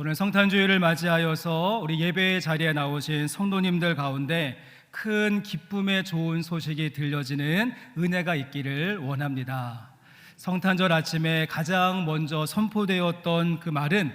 오늘 성탄주일을 맞이하여서 우리 예배 자리에 나오신 성도님들 가운데 큰 기쁨의 좋은 소식이 들려지는 은혜가 있기를 원합니다. 성탄절 아침에 가장 먼저 선포되었던 그 말은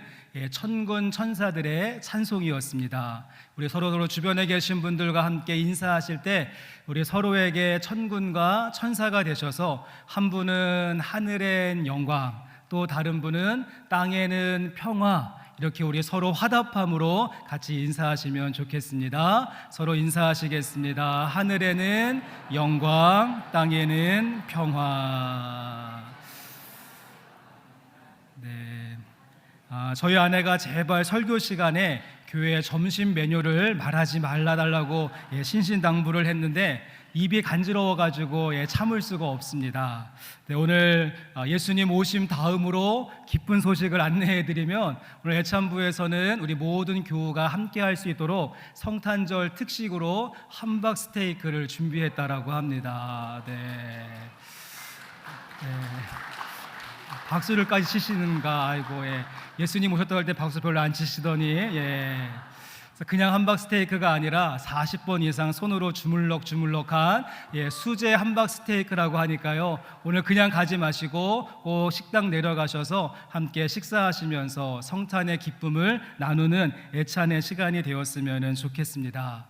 천군 천사들의 찬송이었습니다. 우리 서로 주변에 계신 분들과 함께 인사하실 때 우리 서로에게 천군과 천사가 되셔서 한 분은 하늘엔 영광, 또 다른 분은 땅에는 평화, 이렇게 우리 서로 화답함으로 같이 인사하시면 좋겠습니다. 서로 인사하시겠습니다. 하늘에는 영광, 땅에는 평화. 네. 저희 아내가 제발 설교 시간에 교회 점심 메뉴를 말하지 말라달라고 신신당부를 했는데 입이 간지러워가지고 참을 수가 없습니다. 네, 오늘 예수님 오심 다음으로 기쁜 소식을 안내해드리면 오늘 애참부에서는 우리 모든 교우가 함께할 수 있도록 성탄절 특식으로 함박 스테이크를 준비했다라고 합니다. 네. 네. 박수를까지 치시는가? 아이고, 예수님 오셨다고 할 때 박수 별로 안 치시더니, 그냥 함박 스테이크가 아니라 40번 이상 손으로 주물럭주물럭한 수제 함박 스테이크라고 하니까요, 오늘 그냥 가지 마시고 꼭 식당 내려가셔서 함께 식사하시면서 성탄의 기쁨을 나누는 애찬의 시간이 되었으면 좋겠습니다.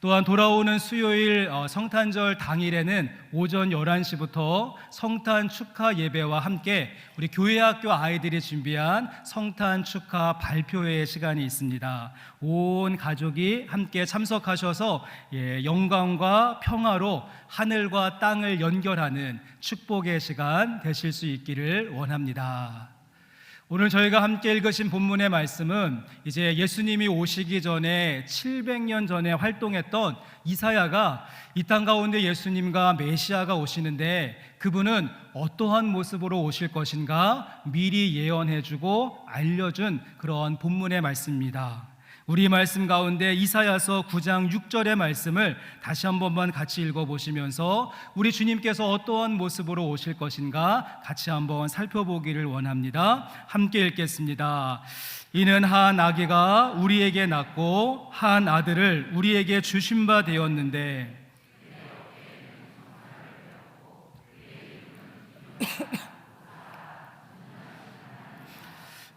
또한 돌아오는 수요일 성탄절 당일에는 오전 11시부터 성탄 축하 예배와 함께 우리 교회학교 아이들이 준비한 성탄 축하 발표회의 시간이 있습니다. 온 가족이 함께 참석하셔서 영광과 평화로 하늘과 땅을 연결하는 축복의 시간 되실 수 있기를 원합니다. 오늘 저희가 함께 읽으신 본문의 말씀은 이제 예수님이 오시기 전에 700년 전에 활동했던 이사야가 이 땅 가운데 예수님과 메시아가 오시는데 그분은 어떠한 모습으로 오실 것인가 미리 예언해주고 알려준 그런 본문의 말씀입니다. 우리 말씀 가운데 이사야서 9장 6절의 말씀을 다시 한 번만 같이 읽어보시면서 우리 주님께서 어떠한 모습으로 오실 것인가 같이 한번 살펴보기를 원합니다. 함께 읽겠습니다. 이는 한 아기가 우리에게 낳고 한 아들을 우리에게 주신 바 되었는데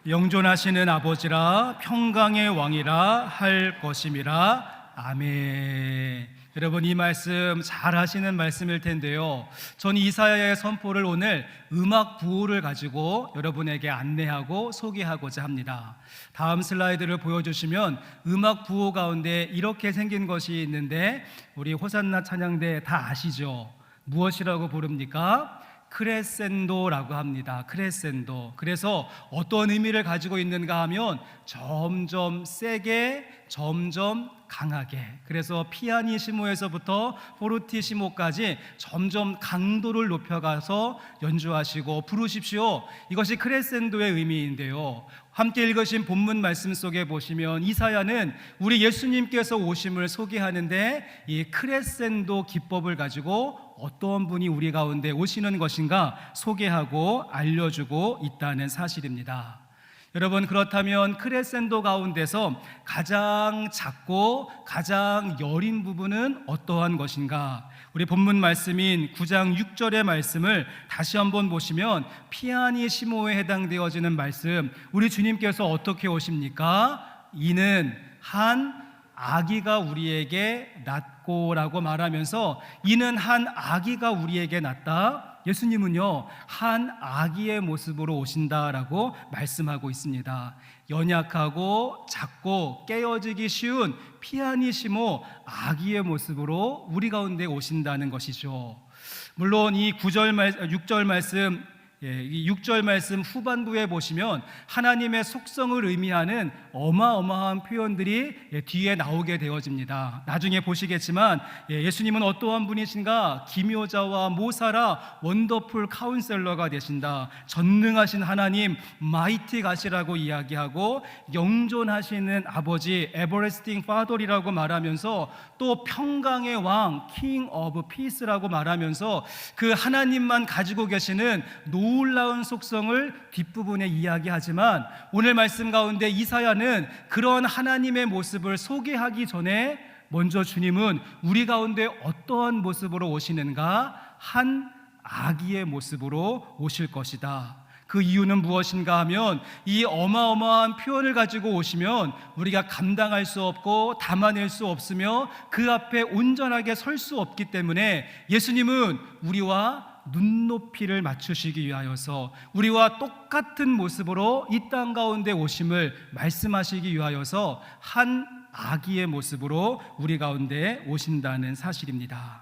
영존하시는 아버지라 평강의 왕이라 할 것임이라. 아멘. 여러분, 이 말씀 잘 하시는 말씀일 텐데요, 전 이사야의 선포를 오늘 음악 부호를 가지고 여러분에게 안내하고 소개하고자 합니다. 다음 슬라이드를 보여주시면 음악 부호 가운데 이렇게 생긴 것이 있는데 우리 호산나 찬양대 다 아시죠? 무엇이라고 부릅니까? 크레센도라고 합니다. 크레센도. 그래서 어떤 의미를 가지고 있는가 하면 점점 세게, 점점 강하게. 그래서 피아니시모에서부터 포르티시모까지 점점 강도를 높여가서 연주하시고 부르십시오. 이것이 크레센도의 의미인데요, 함께 읽으신 본문 말씀 속에 보시면 이사야는 우리 예수님께서 오심을 소개하는데 이 크레센도 기법을 가지고 어떤 분이 우리 가운데 오시는 것인가 소개하고 알려주고 있다는 사실입니다. 여러분, 그렇다면 크레센도 가운데서 가장 작고 가장 여린 부분은 어떠한 것인가? 우리 본문 말씀인 9장 6절의 말씀을 다시 한번 보시면 피아니시모에 해당되어지는 말씀, 우리 주님께서 어떻게 오십니까? 이는 한 아기가 우리에게 낳고라고 말하면서 이는 한 아기가 우리에게 낳다. 예수님은요, 한 아기의 모습으로 오신다라고 말씀하고 있습니다. 연약하고 작고 깨어지기 쉬운 피아니시모 아기의 모습으로 우리 가운데 오신다는 것이죠. 물론 이 6절 말씀, 이 6절 말씀 후반부에 보시면 하나님의 속성을 의미하는 어마어마한 표현들이 뒤에 나오게 되어집니다. 나중에 보시겠지만 예수님은 어떠한 분이신가? 기묘자와 모사라 원더풀 카운셀러가 되신다. 전능하신 하나님 마이티 가시라고 이야기하고 영존하시는 아버지 에버레스팅 파더리라고 말하면서 또 평강의 왕 킹 오브 피스라고 말하면서 그 하나님만 가지고 계시는 놀라운 속성을 뒷부분에 이야기하지만 오늘 말씀 가운데 이사야는 그런 하나님의 모습을 소개하기 전에 먼저 주님은 우리 가운데 어떠한 모습으로 오시는가? 한 아기의 모습으로 오실 것이다. 그 이유는 무엇인가 하면 이 어마어마한 표현을 가지고 오시면 우리가 감당할 수 없고 담아낼 수 없으며 그 앞에 온전하게 설 수 없기 때문에 예수님은 우리와 눈높이를 맞추시기 위하여서 우리와 똑같은 모습으로 이 땅 가운데 오심을 말씀하시기 위하여서 한 아기의 모습으로 우리 가운데 오신다는 사실입니다.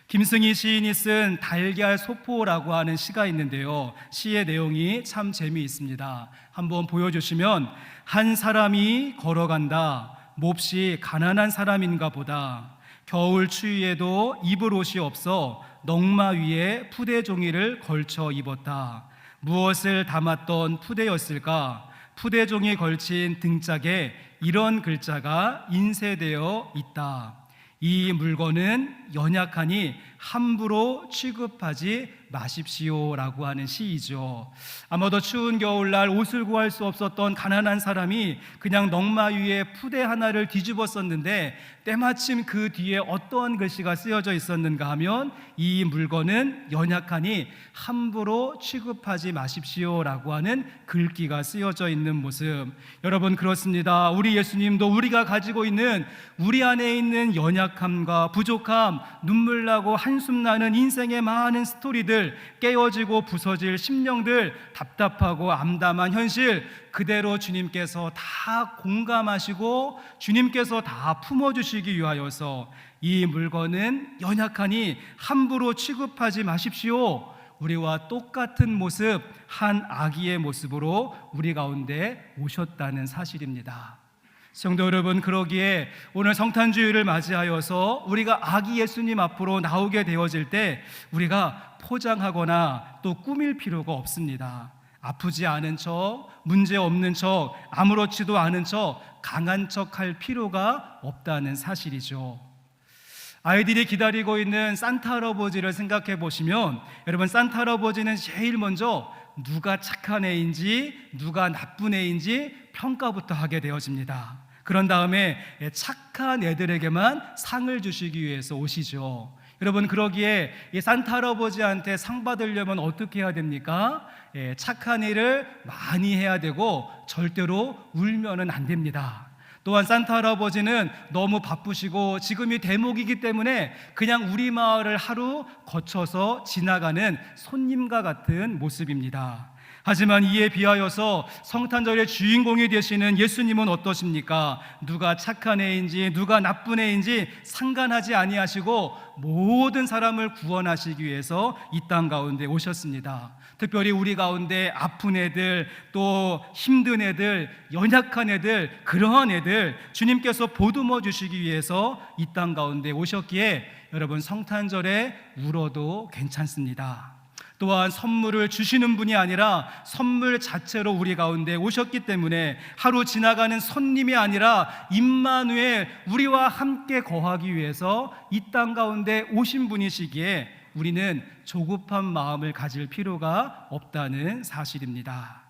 김승희 시인이 쓴 달걀 소포라고 하는 시가 있는데요, 시의 내용이 참 재미있습니다. 한번 보여주시면, 한 사람이 걸어간다. 몹시 가난한 사람인가 보다. 겨울 추위에도 입을 옷이 없어 넝마 위에 푸대 종이를 걸쳐 입었다. 무엇을 담았던 푸대였을까? 푸대 종이 걸친 등짝에 이런 글자가 인쇄되어 있다. 이 물건은 연약하니 함부로 취급하지 마십시오라고 하는 시이죠. 아마도 추운 겨울날 옷을 구할 수 없었던 가난한 사람이 그냥 넝마 위에 푸대 하나를 뒤집어 썼는데 때마침 그 뒤에 어떠한 글씨가 쓰여져 있었는가 하면 이 물건은 연약하니 함부로 취급하지 마십시오라고 하는 글귀가 쓰여져 있는 모습. 여러분, 그렇습니다. 우리 예수님도 우리가 가지고 있는 우리 안에 있는 연약함과 부족함, 눈물 나고 한숨 나는 인생의 많은 스토리들, 깨어지고 부서질 심령들, 답답하고 암담한 현실, 그대로 주님께서 다 공감하시고 주님께서 다 품어주시기 위하여서 이 물건은 연약하니 함부로 취급하지 마십시오. 우리와 똑같은 모습, 한 아기의 모습으로 우리 가운데 오셨다는 사실입니다. 성도 여러분, 그러기에 오늘 성탄주일을 맞이하여서 우리가 아기 예수님 앞으로 나오게 되어질 때 우리가 포장하거나 또 꾸밀 필요가 없습니다. 아프지 않은 척, 문제 없는 척, 아무렇지도 않은 척, 강한 척 할 필요가 없다는 사실이죠. 아이들이 기다리고 있는 산타 할아버지를 생각해 보시면, 여러분, 산타 할아버지는 제일 먼저 누가 착한 애인지 누가 나쁜 애인지 평가부터 하게 되어집니다. 그런 다음에 착한 애들에게만 상을 주시기 위해서 오시죠. 여러분, 그러기에 이 산타 할아버지한테 상 받으려면 어떻게 해야 됩니까? 착한 일을 많이 해야 되고 절대로 울면은 안 됩니다. 또한 산타 할아버지는 너무 바쁘시고 지금이 대목이기 때문에 그냥 우리 마을을 하루 거쳐서 지나가는 손님과 같은 모습입니다. 하지만 이에 비하여서 성탄절의 주인공이 되시는 예수님은 어떠십니까? 누가 착한 애인지 누가 나쁜 애인지 상관하지 아니하시고 모든 사람을 구원하시기 위해서 이 땅 가운데 오셨습니다. 특별히 우리 가운데 아픈 애들, 또 힘든 애들, 연약한 애들, 그러한 애들 주님께서 보듬어 주시기 위해서 이 땅 가운데 오셨기에 여러분, 성탄절에 울어도 괜찮습니다. 또한 선물을 주시는 분이 아니라 선물 자체로 우리 가운데 오셨기 때문에 하루 지나가는 손님이 아니라 임마누엘, 우리와 함께 거하기 위해서 이 땅 가운데 오신 분이시기에 우리는 조급한 마음을 가질 필요가 없다는 사실입니다.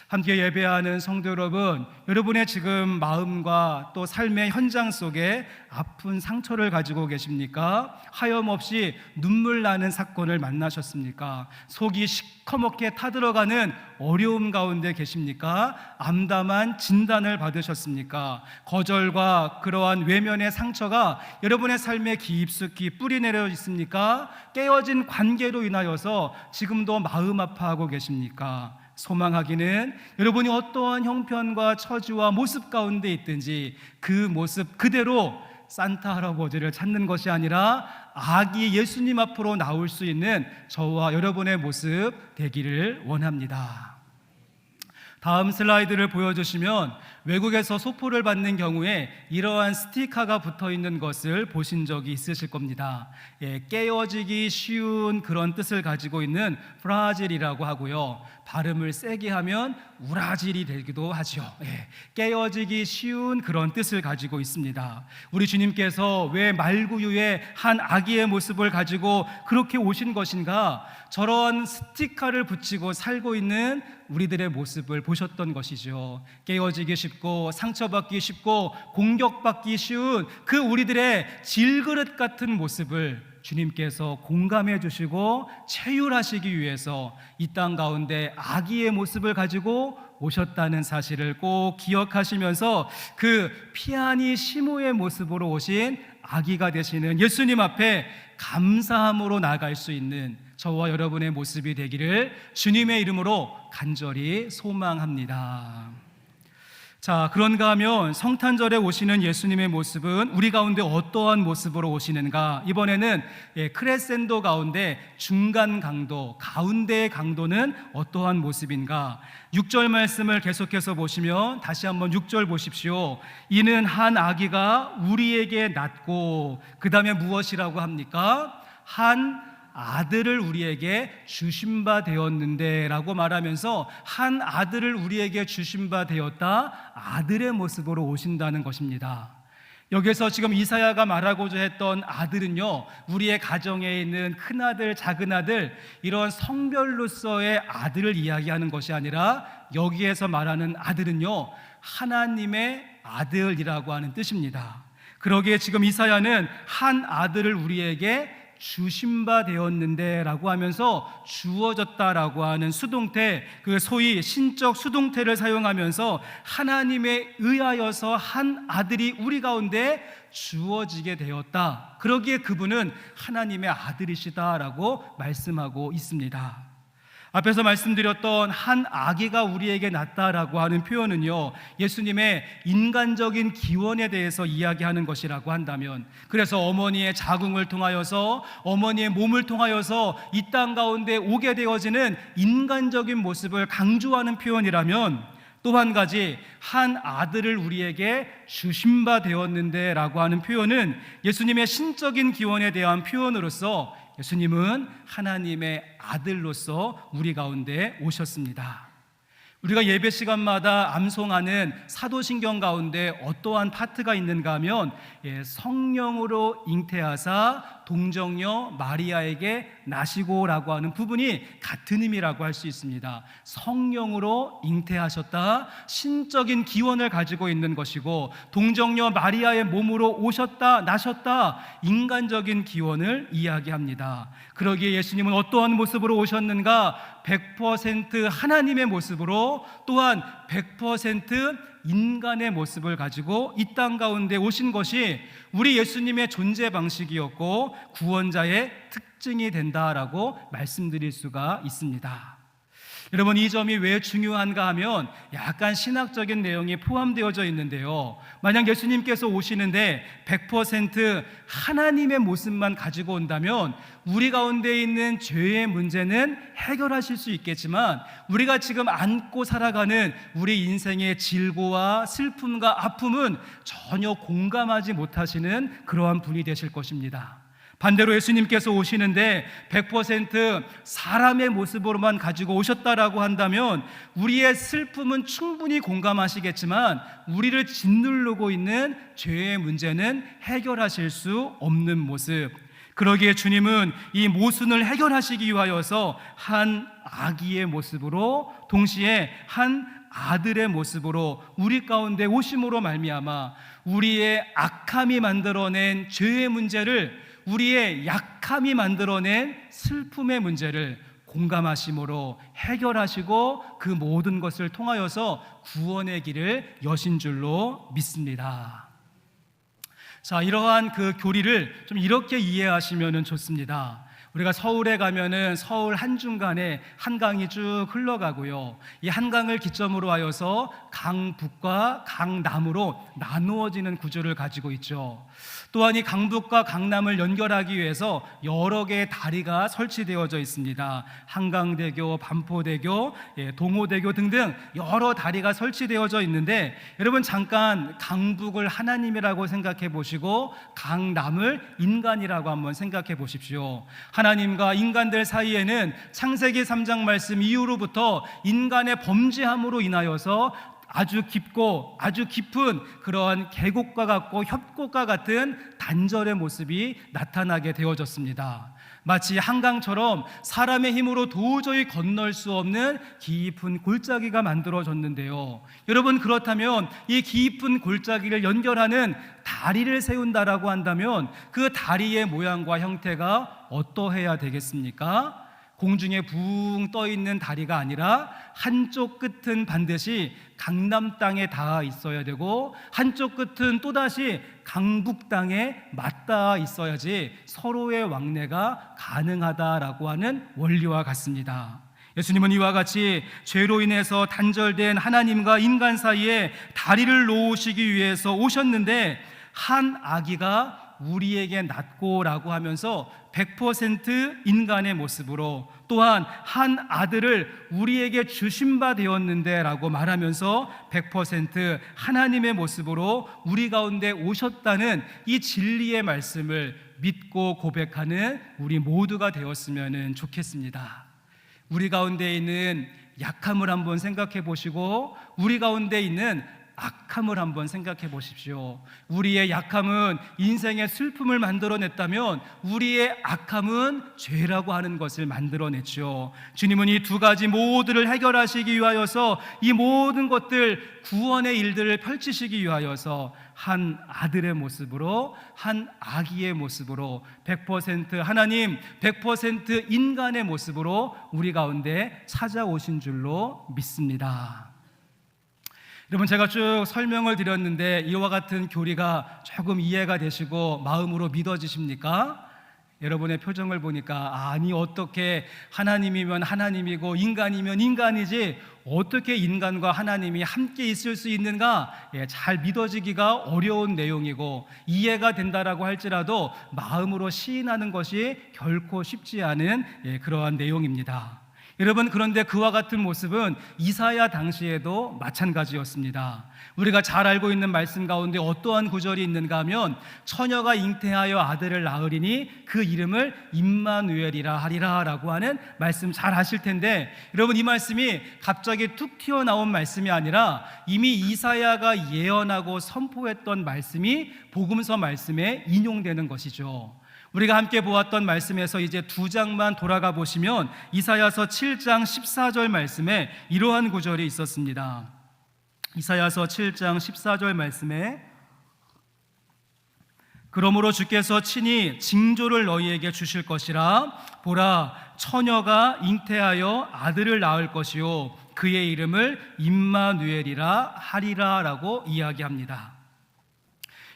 함께 예배하는 성도 여러분, 여러분의 지금 마음과 또 삶의 현장 속에 아픈 상처를 가지고 계십니까? 하염없이 눈물 나는 사건을 만나셨습니까? 속이 시커멓게 타들어가는 어려움 가운데 계십니까? 암담한 진단을 받으셨습니까? 거절과 그러한 외면의 상처가 여러분의 삶에 깊숙이 뿌리내려 있습니까? 깨어진 관계로 인하여서 지금도 마음 아파하고 계십니까? 소망하기는 여러분이 어떠한 형편과 처지와 모습 가운데 있든지 그 모습 그대로 산타 할아버지를 찾는 것이 아니라 아기 예수님 앞으로 나올 수 있는 저와 여러분의 모습 되기를 원합니다. 다음 슬라이드를 보여주시면 외국에서 소포를 받는 경우에 이러한 스티커가 붙어 있는 것을 보신 적이 있으실 겁니다. 깨어지기 쉬운 그런 뜻을 가지고 있는 프라질이라고 하고요. 발음을 세게 하면 우라질이 되기도 하죠. 깨어지기 쉬운 그런 뜻을 가지고 있습니다. 우리 주님께서 왜 말구유의 한 아기의 모습을 가지고 그렇게 오신 것인가? 저런 스티커를 붙이고 살고 있는 우리들의 모습을 보셨던 것이죠. 깨어지기 쉽고 상처받기 쉽고 공격받기 쉬운 그 우리들의 질그릇 같은 모습을 주님께서 공감해 주시고 체휼하시기 위해서 이 땅 가운데 아기의 모습을 가지고 오셨다는 사실을 꼭 기억하시면서 그 피아니 시모의 모습으로 오신 아기가 되시는 예수님 앞에 감사함으로 나아갈 수 있는 저와 여러분의 모습이 되기를 주님의 이름으로 간절히 소망합니다. 자, 그런가 하면 성탄절에 오시는 예수님의 모습은 우리 가운데 어떠한 모습으로 오시는가? 이번에는 크레센도 가운데 중간 강도, 가운데의 강도는 어떠한 모습인가? 6절 말씀을 계속해서 보시면 다시 한번 6절 보십시오. 이는 한 아기가 우리에게 낳고, 그 다음에 무엇이라고 합니까? 한 아들을 우리에게 주신 바 되었는데 라고 말하면서 한 아들을 우리에게 주신 바 되었다, 아들의 모습으로 오신다는 것입니다. 여기서 지금 이사야가 말하고자 했던 아들은요, 우리의 가정에 있는 큰아들, 작은아들, 이런 성별로서의 아들을 이야기하는 것이 아니라 여기에서 말하는 아들은요, 하나님의 아들이라고 하는 뜻입니다. 그러기에 지금 이사야는 한 아들을 우리에게 주신 바 되었는데 라고 하면서 주어졌다라고 하는 수동태, 그 소위 신적 수동태를 사용하면서 하나님에 의하여서 한 아들이 우리 가운데 주어지게 되었다, 그러기에 그분은 하나님의 아들이시다라고 말씀하고 있습니다. 앞에서 말씀드렸던 한 아기가 우리에게 낳았다라고 하는 표현은요, 예수님의 인간적인 기원에 대해서 이야기하는 것이라고 한다면, 그래서 어머니의 자궁을 통하여서, 어머니의 몸을 통하여서 이 땅 가운데 오게 되어지는 인간적인 모습을 강조하는 표현이라면, 또 한 가지 한 아들을 우리에게 주신 바 되었는데 라고 하는 표현은 예수님의 신적인 기원에 대한 표현으로서 예수님은 하나님의 아들로서 우리 가운데 오셨습니다. 우리가 예배 시간마다 암송하는 사도신경 가운데 어떠한 파트가 있는가 하면, 성령으로 잉태하사 동정녀 마리아에게 나시고라고 하는 부분이 같은 의미라고 할 수 있습니다. 성령으로 잉태하셨다, 신적인 기원을 가지고 있는 것이고, 동정녀 마리아의 몸으로 오셨다, 나셨다, 인간적인 기원을 이야기합니다. 그러기에 예수님은 어떠한 모습으로 오셨는가? 100% 하나님의 모습으로, 또한 100% 인간의 모습을 가지고 이 땅 가운데 오신 것이 우리 예수님의 존재 방식이었고 구원자의 특징이 된다라고 말씀드릴 수가 있습니다. 여러분, 이 점이 왜 중요한가 하면 약간 신학적인 내용이 포함되어져 있는데요, 만약 예수님께서 오시는데 100% 하나님의 모습만 가지고 온다면 우리 가운데 있는 죄의 문제는 해결하실 수 있겠지만, 우리가 지금 안고 살아가는 우리 인생의 질고와 슬픔과 아픔은 전혀 공감하지 못하시는 그러한 분이 되실 것입니다. 반대로 예수님께서 오시는데 100% 사람의 모습으로만 가지고 오셨다라고 한다면 우리의 슬픔은 충분히 공감하시겠지만 우리를 짓누르고 있는 죄의 문제는 해결하실 수 없는 모습, 그러기에 주님은 이 모순을 해결하시기 위하여서 한 아기의 모습으로, 동시에 한 아들의 모습으로 우리 가운데 오심으로 말미암아 우리의 악함이 만들어낸 죄의 문제를, 우리의 약함이 만들어낸 슬픔의 문제를 공감하심으로 해결하시고 그 모든 것을 통하여서 구원의 길을 여신 줄로 믿습니다. 자, 이러한 그 교리를 좀 이렇게 이해하시면 좋습니다. 우리가 서울에 가면은 서울 한중간에 한강이 쭉 흘러가고요, 이 한강을 기점으로 하여서 강북과 강남으로 나누어지는 구조를 가지고 있죠. 또한 이 강북과 강남을 연결하기 위해서 여러 개의 다리가 설치되어져 있습니다. 한강대교, 반포대교, 동호대교 등등 여러 다리가 설치되어져 있는데, 여러분 잠깐 강북을 하나님이라고 생각해 보시고 강남을 인간이라고 한번 생각해 보십시오. 하나님과 인간들 사이에는 창세기 3장 말씀 이후로부터 인간의 범죄함으로 인하여서 아주 깊고 아주 깊은 그러한 계곡과 같고 협곡과 같은 단절의 모습이 나타나게 되어졌습니다. 마치 한강처럼 사람의 힘으로 도저히 건널 수 없는 깊은 골짜기가 만들어졌는데요. 여러분, 그렇다면 이 깊은 골짜기를 연결하는 다리를 세운다라고 한다면 그 다리의 모양과 형태가 어떠해야 되겠습니까? 공중에 붕 떠 있는 다리가 아니라 한쪽 끝은 반드시 강남 땅에 닿아 있어야 되고 한쪽 끝은 또다시 강북 땅에 맞닿아 있어야지 서로의 왕래가 가능하다라고 하는 원리와 같습니다. 예수님은 이와 같이 죄로 인해서 단절된 하나님과 인간 사이에 다리를 놓으시기 위해서 오셨는데, 한 아기가 우리에게 낳고라고 하면서 100% 인간의 모습으로, 또한 한 아들을 우리에게 주신 바 되었는데 라고 말하면서 100% 하나님의 모습으로 우리 가운데 오셨다는 이 진리의 말씀을 믿고 고백하는 우리 모두가 되었으면 좋겠습니다. 우리 가운데 있는 약함을 한번 생각해 보시고 우리 가운데 있는 악함을 한번 생각해 보십시오. 우리의 약함은 인생의 슬픔을 만들어냈다면 우리의 악함은 죄라고 하는 것을 만들어냈죠. 주님은 이 두 가지 모두를 해결하시기 위하여서 이 모든 것들, 구원의 일들을 펼치시기 위하여서 한 아들의 모습으로, 한 아기의 모습으로 100% 하나님, 100% 인간의 모습으로 우리 가운데 찾아오신 줄로 믿습니다. 여러분, 제가 쭉 설명을 드렸는데 이와 같은 교리가 조금 이해가 되시고 마음으로 믿어지십니까? 여러분의 표정을 보니까 아니, 어떻게 하나님이면 하나님이고 인간이면 인간이지 어떻게 인간과 하나님이 함께 있을 수 있는가? 잘 믿어지기가 어려운 내용이고 이해가 된다라고 할지라도 마음으로 시인하는 것이 결코 쉽지 않은 그러한 내용입니다. 여러분, 그런데 그와 같은 모습은 이사야 당시에도 마찬가지였습니다. 우리가 잘 알고 있는 말씀 가운데 어떠한 구절이 있는가 하면, 처녀가 잉태하여 아들을 낳으리니 그 이름을 임마누엘이라 하리라 라고 하는 말씀 잘 아실 텐데, 여러분, 이 말씀이 갑자기 툭 튀어나온 말씀이 아니라 이미 이사야가 예언하고 선포했던 말씀이 복음서 말씀에 인용되는 것이죠. 우리가 함께 보았던 말씀에서 이제 두 장만 돌아가 보시면 이사야서 7장 14절 말씀에 이러한 구절이 있었습니다. 이사야서 7장 14절 말씀에 그러므로 주께서 친히 징조를 너희에게 주실 것이라. 보라, 처녀가 잉태하여 아들을 낳을 것이요 그의 이름을 임마누엘이라 하리라 라고 이야기합니다.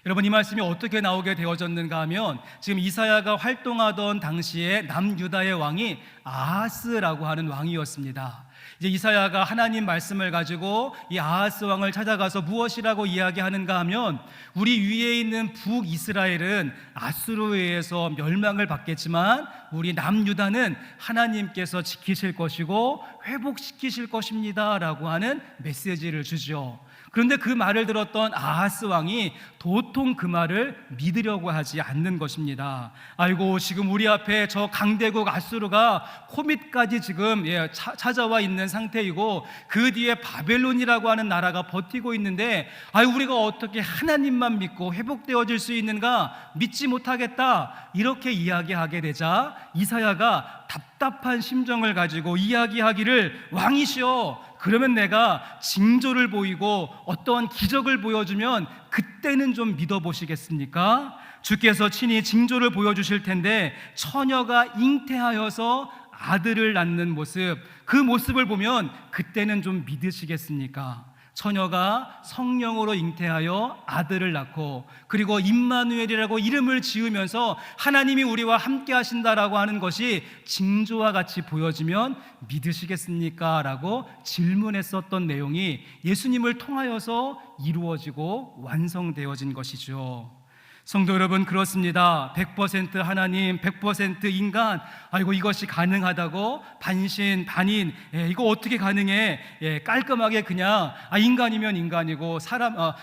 여러분, 이 말씀이 어떻게 나오게 되어졌는가 하면, 지금 이사야가 활동하던 당시에 남유다의 왕이 아하스라고 하는 왕이었습니다. 이제 이사야가 하나님 말씀을 가지고 이 아하스 왕을 찾아가서 무엇이라고 이야기하는가 하면, 우리 위에 있는 북이스라엘은 아수르에 의해서 멸망을 받겠지만 우리 남유다는 하나님께서 지키실 것이고 회복시키실 것입니다 라고 하는 메시지를 주죠. 그런데 그 말을 들었던 아하스 왕이 도통 그 말을 믿으려고 하지 않는 것입니다. 아이고, 지금 우리 앞에 저 강대국 아수르가 코밑까지 지금 찾아와 있는 상태이고 그 뒤에 바벨론이라고 하는 나라가 버티고 있는데, 우리가 어떻게 하나님만 믿고 회복되어질 수 있는가? 믿지 못하겠다, 이렇게 이야기하게 되자 이사야가 답답한 심정을 가지고 이야기하기를, 왕이시여, 그러면 내가 징조를 보이고 어떠한 기적을 보여주면 그때는 좀 믿어보시겠습니까? 주께서 친히 징조를 보여주실 텐데 처녀가 잉태하여서 아들을 낳는 모습, 그 모습을 보면 그때는 좀 믿으시겠습니까? 처녀가 성령으로 잉태하여 아들을 낳고 그리고 임마누엘이라고 이름을 지으면서 하나님이 우리와 함께 하신다라고 하는 것이 징조와 같이 보여지면 믿으시겠습니까? 라고 질문했었던 내용이 예수님을 통하여서 이루어지고 완성되어진 것이죠. 성도 여러분, 그렇습니다. 100% 하나님, 100% 인간. 아이고, 이것이 가능하다고 반신 반인, 이거 어떻게 가능해? 깔끔하게 그냥 인간이면 인간이고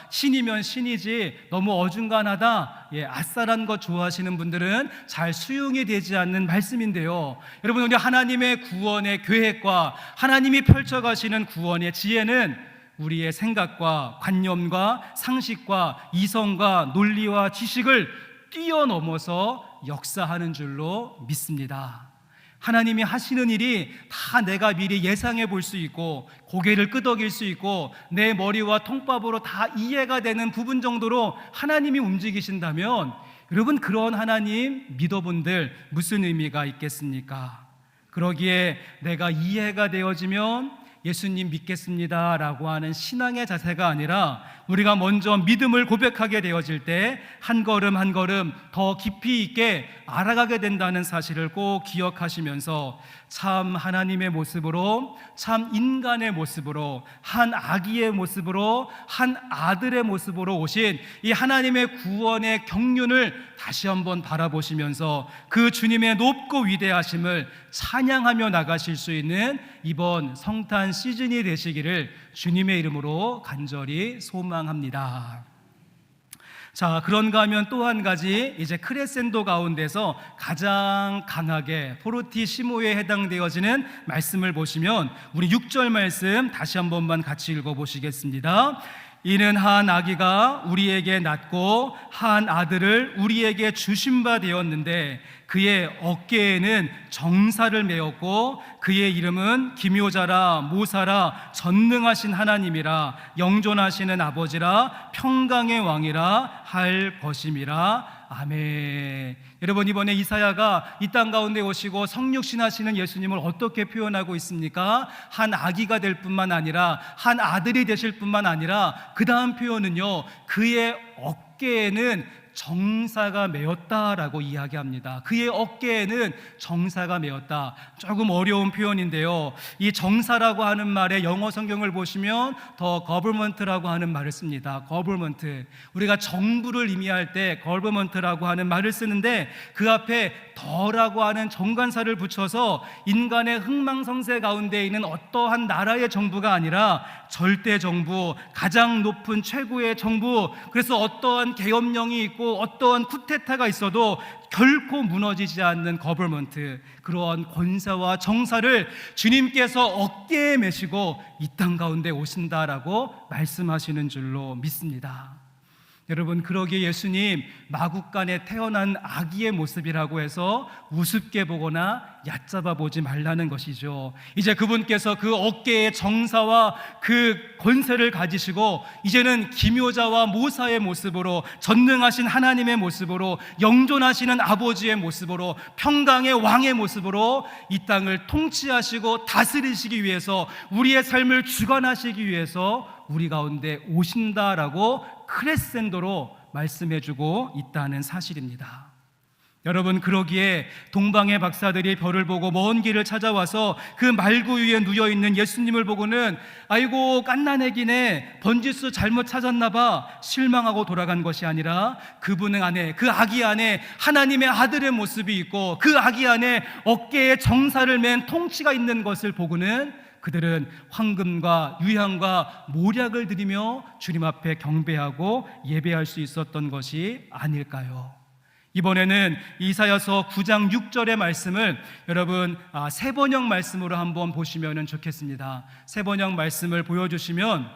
신이면 신이지, 너무 어중간하다, 아싸란 것 좋아하시는 분들은 잘 수용이 되지 않는 말씀인데요. 여러분, 우리 하나님의 구원의 계획과 하나님이 펼쳐가시는 구원의 지혜는 우리의 생각과 관념과 상식과 이성과 논리와 지식을 뛰어넘어서 역사하는 줄로 믿습니다. 하나님이 하시는 일이 다 내가 미리 예상해 볼 수 있고, 고개를 끄덕일 수 있고, 내 머리와 통밥으로 다 이해가 되는 부분 정도로 하나님이 움직이신다면, 여러분, 그런 하나님 믿어본들 무슨 의미가 있겠습니까? 그러기에 내가 이해가 되어지면 예수님 믿겠습니다 라고 하는 신앙의 자세가 아니라, 우리가 먼저 믿음을 고백하게 되어질 때 한 걸음 한 걸음 더 깊이 있게 알아가게 된다는 사실을 꼭 기억하시면서, 참 하나님의 모습으로, 참 인간의 모습으로, 한 아기의 모습으로, 한 아들의 모습으로 오신 이 하나님의 구원의 경륜을 다시 한번 바라보시면서 그 주님의 높고 위대하심을 찬양하며 나가실 수 있는 이번 성탄 시즌이 되시기를 주님의 이름으로 간절히 소망합니다. 자, 그런가 하면 또 한 가지, 이제 크레센도 가운데서 가장 강하게 포르티시모에 해당되어지는 말씀을 보시면, 우리 6절 말씀 다시 한 번만 같이 읽어보시겠습니다. 이는 한 아기가 우리에게 낳고 한 아들을 우리에게 주신 바 되었는데, 그의 어깨에는 정사를 메었고, 그의 이름은 기묘자라, 모사라, 전능하신 하나님이라, 영존하시는 아버지라, 평강의 왕이라 할 것임이라. 아멘. 여러분, 이번에 이사야가 이 땅 가운데 오시고 성육신하시는 예수님을 어떻게 표현하고 있습니까? 한 아기가 될 뿐만 아니라, 한 아들이 되실 뿐만 아니라, 그 다음 표현은요, 그의 어깨에는 정사가 메었다라고 이야기합니다. 그의 어깨에는 정사가 메었다. 조금 어려운 표현인데요, 이 정사라고 하는 말의 영어 성경을 보시면 더 government라고 하는 말을 씁니다. government. 우리가 정부를 의미할 때 government라고 하는 말을 쓰는데, 그 앞에 더라고 하는 정관사를 붙여서 인간의 흥망성쇠 가운데 있는 어떠한 나라의 정부가 아니라 절대 정부, 가장 높은 최고의 정부. 그래서 어떠한 계엄령이 있고 어떠한 쿠데타가 있어도 결코 무너지지 않는 거버먼트, 그러한 권세와 정사를 주님께서 어깨에 메시고 이 땅 가운데 오신다라고 말씀하시는 줄로 믿습니다. 여러분, 그러기에 예수님 마국간에 태어난 아기의 모습이라고 해서 우습게 보거나 얕잡아 보지 말라는 것이죠. 이제 그분께서 그 어깨의 정사와 그 권세를 가지시고, 이제는 기묘자와 모사의 모습으로, 전능하신 하나님의 모습으로, 영존하시는 아버지의 모습으로, 평강의 왕의 모습으로 이 땅을 통치하시고 다스리시기 위해서, 우리의 삶을 주관하시기 위해서 우리 가운데 오신다라고 크레센도로 말씀해주고 있다는 사실입니다. 여러분, 그러기에 동방의 박사들이 별을 보고 먼 길을 찾아와서 그 말구 위에 누워있는 예수님을 보고는 아이고 갓난애기네, 번지수 잘못 찾았나 봐, 실망하고 돌아간 것이 아니라, 그분 안에, 그 아기 안에 하나님의 아들의 모습이 있고, 그 아기 안에 어깨에 정사를 맨 통치가 있는 것을 보고는 그들은 황금과 유향과 모략을 드리며 주님 앞에 경배하고 예배할 수 있었던 것이 아닐까요? 이번에는 이사야서 9장 6절의 말씀을 여러분 세번역 말씀으로 한번 보시면 좋겠습니다. 세번역 말씀을 보여주시면,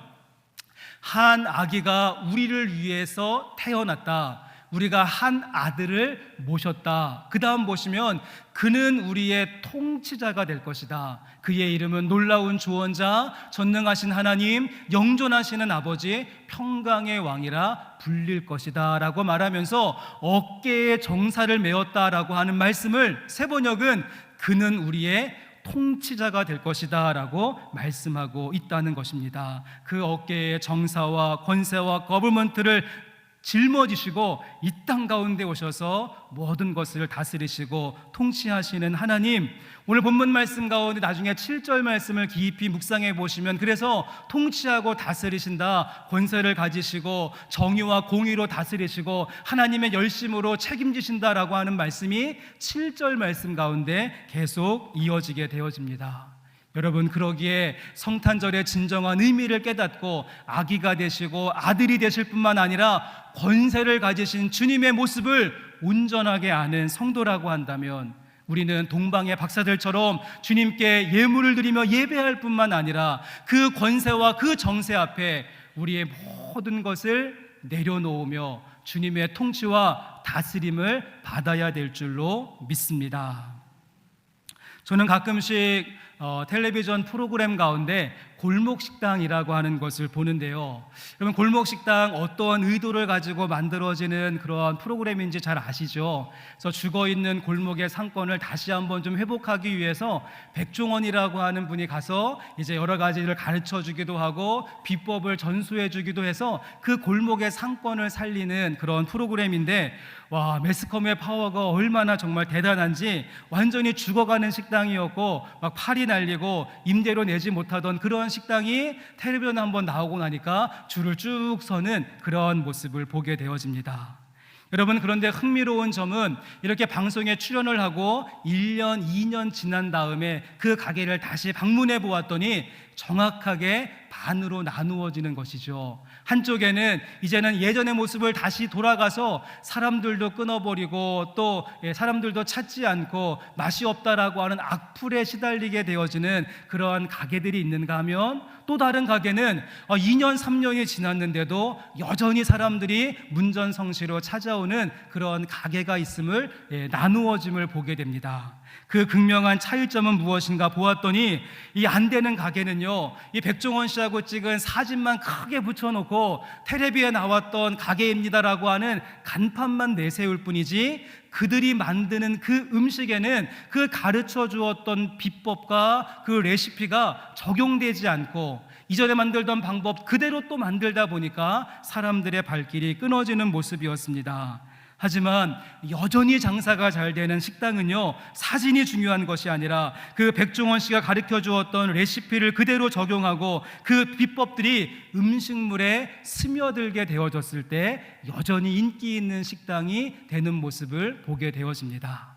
한 아기가 우리를 위해서 태어났다, 우리가 한 아들을 모셨다. 그 다음 보시면, 그는 우리의 통치자가 될 것이다. 그의 이름은 놀라운 조언자, 전능하신 하나님, 영존하시는 아버지, 평강의 왕이라 불릴 것이다 라고 말하면서 어깨에 정사를 메었다라고 하는 말씀을 세번역은 그는 우리의 통치자가 될 것이다 라고 말씀하고 있다는 것입니다. 그 어깨에 정사와 권세와 거버먼트를 짊어지시고 이 땅 가운데 오셔서 모든 것을 다스리시고 통치하시는 하나님, 오늘 본문 말씀 가운데 나중에 7절 말씀을 깊이 묵상해 보시면, 그래서 통치하고 다스리신다, 권세를 가지시고 정의와 공의로 다스리시고 하나님의 열심으로 책임지신다라고 하는 말씀이 7절 말씀 가운데 계속 이어지게 되어집니다. 여러분, 그러기에 성탄절의 진정한 의미를 깨닫고 아기가 되시고 아들이 되실 뿐만 아니라 권세를 가지신 주님의 모습을 온전하게 아는 성도라고 한다면, 우리는 동방의 박사들처럼 주님께 예물을 드리며 예배할 뿐만 아니라 그 권세와 그 정세 앞에 우리의 모든 것을 내려놓으며 주님의 통치와 다스림을 받아야 될 줄로 믿습니다. 저는 가끔씩 텔레비전 프로그램 가운데 골목식당이라고 하는 것을 보는데요, 여러분, 골목식당 어떠한 의도를 가지고 만들어지는 그런 프로그램인지 잘 아시죠? 그래서 죽어있는 골목의 상권을 다시 한번 좀 회복하기 위해서 백종원이라고 하는 분이 가서 이제 여러 가지를 가르쳐 주기도 하고 비법을 전수해 주기도 해서 그 골목의 상권을 살리는 그런 프로그램인데, 와, 매스컴의 파워가 얼마나 정말 대단한지, 완전히 죽어가는 식당이었고 막 팔이 날리고 임대료 내지 못하던 그런 식당이 텔레비전에 한번 나오고 나니까 줄을 쭉 서는 그런 모습을 보게 되어집니다. 여러분, 그런데 흥미로운 점은 이렇게 방송에 출연을 하고 1년, 2년 지난 다음에 그 가게를 다시 방문해 보았더니 정확하게 반으로 나누어지는 것이죠. 한쪽에는 이제는 예전의 모습을 다시 돌아가서 사람들도 끊어버리고 또 사람들도 찾지 않고 맛이 없다라고 하는 악플에 시달리게 되어지는 그러한 가게들이 있는가 하면, 또 다른 가게는 2년, 3년이 지났는데도 여전히 사람들이 문전성시로 찾아오는 그런 가게가 있음을 나누어짐을 보게 됩니다. 그 극명한 차이점은 무엇인가 보았더니, 이 안 되는 가게는요, 이 백종원 씨하고 찍은 사진만 크게 붙여놓고 텔레비에 나왔던 가게입니다라고 하는 간판만 내세울 뿐이지, 그들이 만드는 그 음식에는 그 가르쳐 주었던 비법과 그 레시피가 적용되지 않고 이전에 만들던 방법 그대로 또 만들다 보니까 사람들의 발길이 끊어지는 모습이었습니다. 하지만 여전히 장사가 잘 되는 식당은요, 사진이 중요한 것이 아니라 그 백종원 씨가 가르쳐 주었던 레시피를 그대로 적용하고 그 비법들이 음식물에 스며들게 되어졌을 때 여전히 인기 있는 식당이 되는 모습을 보게 되어집니다.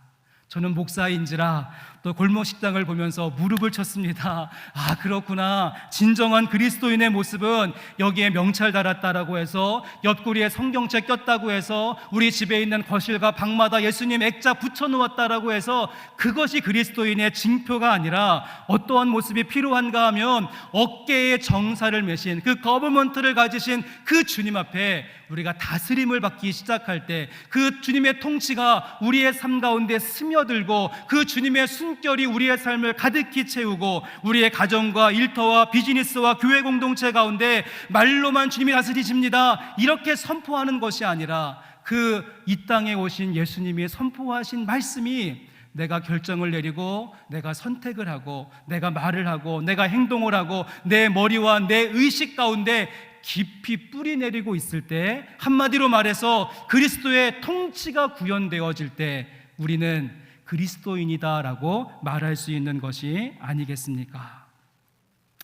저는 목사인지라 또 골목식당을 보면서 무릎을 쳤습니다. 아, 그렇구나. 진정한 그리스도인의 모습은 여기에 명찰 달았다라고 해서, 옆구리에 성경책 꼈다고 해서, 우리 집에 있는 거실과 방마다 예수님 액자 붙여놓았다라고 해서 그것이 그리스도인의 징표가 아니라, 어떠한 모습이 필요한가 하면 어깨에 정사를 메신 그 거버먼트를 가지신 그 주님 앞에 우리가 다스림을 받기 시작할 때, 그 주님의 통치가 우리의 삶 가운데 스며들고 그 주님의 숨결이 우리의 삶을 가득히 채우고 우리의 가정과 일터와 비즈니스와 교회 공동체 가운데 말로만 주님이 다스리십니다 이렇게 선포하는 것이 아니라, 그 이 땅에 오신 예수님이 선포하신 말씀이 내가 결정을 내리고 내가 선택을 하고 내가 말을 하고 내가 행동을 하고 내 머리와 내 의식 가운데 깊이 뿌리 내리고 있을 때, 한마디로 말해서 그리스도의 통치가 구현되어질 때 우리는 그리스도인이다라고 말할 수 있는 것이 아니겠습니까?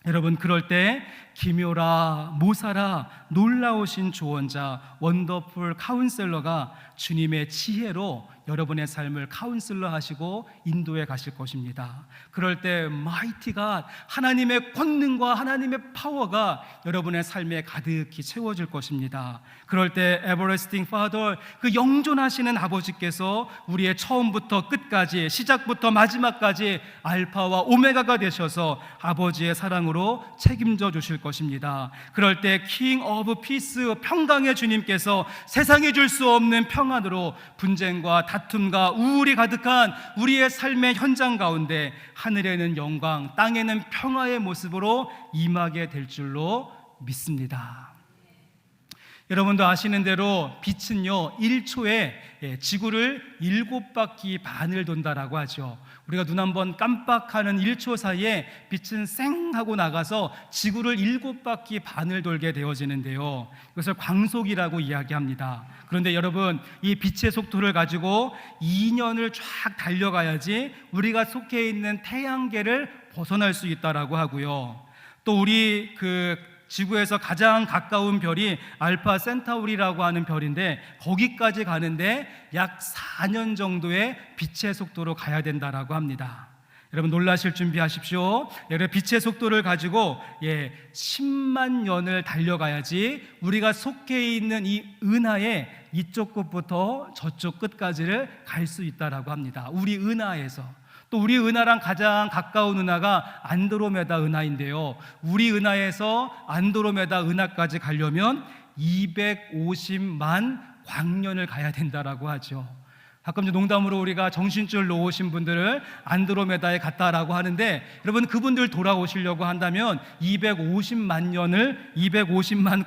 여러분, 그럴 때 기묘라 모사라 놀라우신 조언자 원더풀 카운셀러가 주님의 지혜로 여러분의 삶을 카운슬러 하시고 인도해 가실 것입니다. 그럴 때 마이티 갓, 하나님의 권능과 하나님의 파워가 여러분의 삶에 가득히 채워질 것입니다. 그럴 때 에버레스팅 파더, 그 영존하시는 아버지께서 우리의 처음부터 끝까지, 시작부터 마지막까지 알파와 오메가가 되셔서 아버지의 사랑으로 책임져 주실 것입니다. 그럴 때 킹 오브 피스, 평강의 주님께서 세상이 줄 수 없는 평안으로 분쟁과 다툼과 우울이 가득한 우리의 삶의 현장 가운데 하늘에는 영광, 땅에는 평화의 모습으로 임하게 될 줄로 믿습니다. 여러분도 아시는 대로 빛은요 1초에 지구를 7바퀴 반을 돈다라고 하죠. 우리가 눈 한번 깜빡하는 1초 사이에 빛은 쌩 하고 나가서 지구를 7바퀴 반을 돌게 되어지는데요, 이것을 광속이라고 이야기합니다. 그런데 여러분, 이 빛의 속도를 가지고 2년을 쫙 달려가야지 우리가 속해 있는 태양계를 벗어날 수 있다라고 하고요, 또 우리 지구에서 가장 가까운 별이 알파 센타우리라고 하는 별인데, 거기까지 가는데 약 4년 정도의 빛의 속도로 가야 된다라고 합니다. 여러분 놀라실 준비하십시오. 여러분 빛의 속도를 가지고 10만 년을 달려가야지 우리가 속해 있는 이 은하의 이쪽 끝부터 저쪽 끝까지를 갈 수 있다라고 합니다. 우리 은하에서. 또 우리 은하랑 가장 가까운 은하가 안드로메다 은하인데요, 우리 은하에서 안드로메다 은하까지 가려면 250만 광년을 가야 된다라고 하죠. 가끔 농담으로 우리가 정신줄 놓으신 분들을 안드로메다에 갔다라고 하는데, 여러분 그분들 돌아오시려고 한다면 250만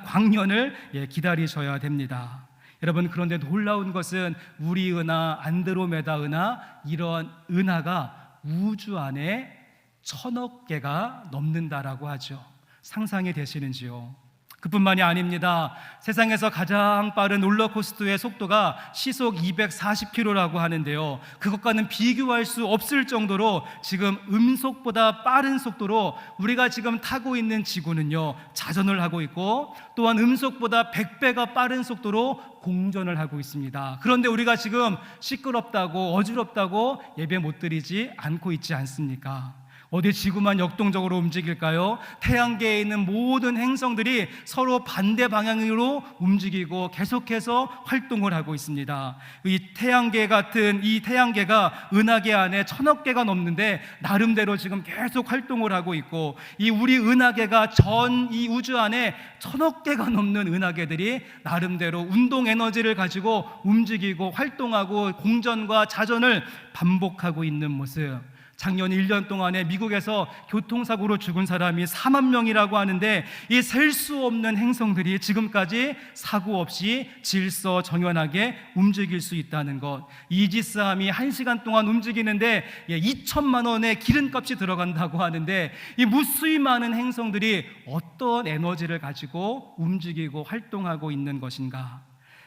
광년을 기다리셔야 됩니다. 여러분, 그런데 놀라운 것은 우리 은하, 안드로메다 은하, 이런 은하가 우주 안에 1000억 개가 넘는다라고 하죠. 상상이 되시는지요? 그뿐만이 아닙니다. 세상에서 가장 빠른 롤러코스터의 속도가 시속 240km라고 하는데요, 그것과는 비교할 수 없을 정도로 지금 음속보다 빠른 속도로 우리가 지금 타고 있는 지구는요 자전을 하고 있고, 또한 음속보다 100배가 빠른 속도로 공전을 하고 있습니다. 그런데 우리가 지금 시끄럽다고 어지럽다고 예배 못 드리지 않고 있지 않습니까? 어디 지구만 역동적으로 움직일까요? 태양계에 있는 모든 행성들이 서로 반대 방향으로 움직이고 계속해서 활동을 하고 있습니다. 이 태양계 같은 이 태양계가 은하계 안에 1000억 개가 넘는데 나름대로 지금 계속 활동을 하고 있고, 이 우리 은하계가 전 이 우주 안에 1000억 개가 넘는 은하계들이 나름대로 운동 에너지를 가지고 움직이고 활동하고 공전과 자전을 반복하고 있는 모습. 작년 1년 동안에 미국에서 교통사고로 죽은 사람이 4만 명이라고 하는데, 이 셀 수 없는 행성들이 지금까지 사고 없이 질서정연하게 움직일 수 있다는 것. 이지스함이 1시간 동안 움직이는데 2천만 원의 기름값이 들어간다고 하는데, 이 무수히 많은 행성들이 어떤 에너지를 가지고 움직이고 활동하고 있는 것인가?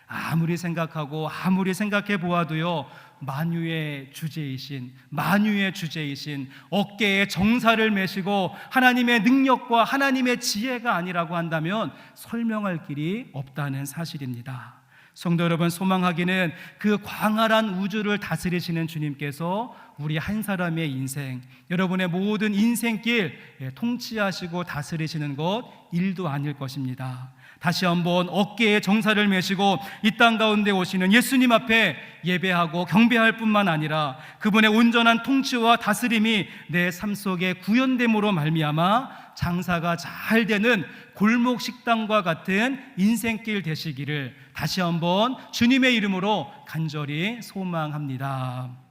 아무리 생각하고 아무리 생각해 보아도요, 만유의 주제이신 어깨에 정사를 메시고 하나님의 능력과 하나님의 지혜가 아니라고 한다면 설명할 길이 없다는 사실입니다. 성도 여러분, 소망하기는 그 광활한 우주를 다스리시는 주님께서 우리 한 사람의 인생, 여러분의 모든 인생길 통치하시고 다스리시는 것 일도 아닐 것입니다. 다시 한번 어깨에 정사를 메시고 이 땅 가운데 오시는 예수님 앞에 예배하고 경배할 뿐만 아니라 그분의 온전한 통치와 다스림이 내 삶 속에 구현됨으로 말미암아 장사가 잘 되는 골목 식당과 같은 인생길 되시기를 다시 한번 주님의 이름으로 간절히 소망합니다.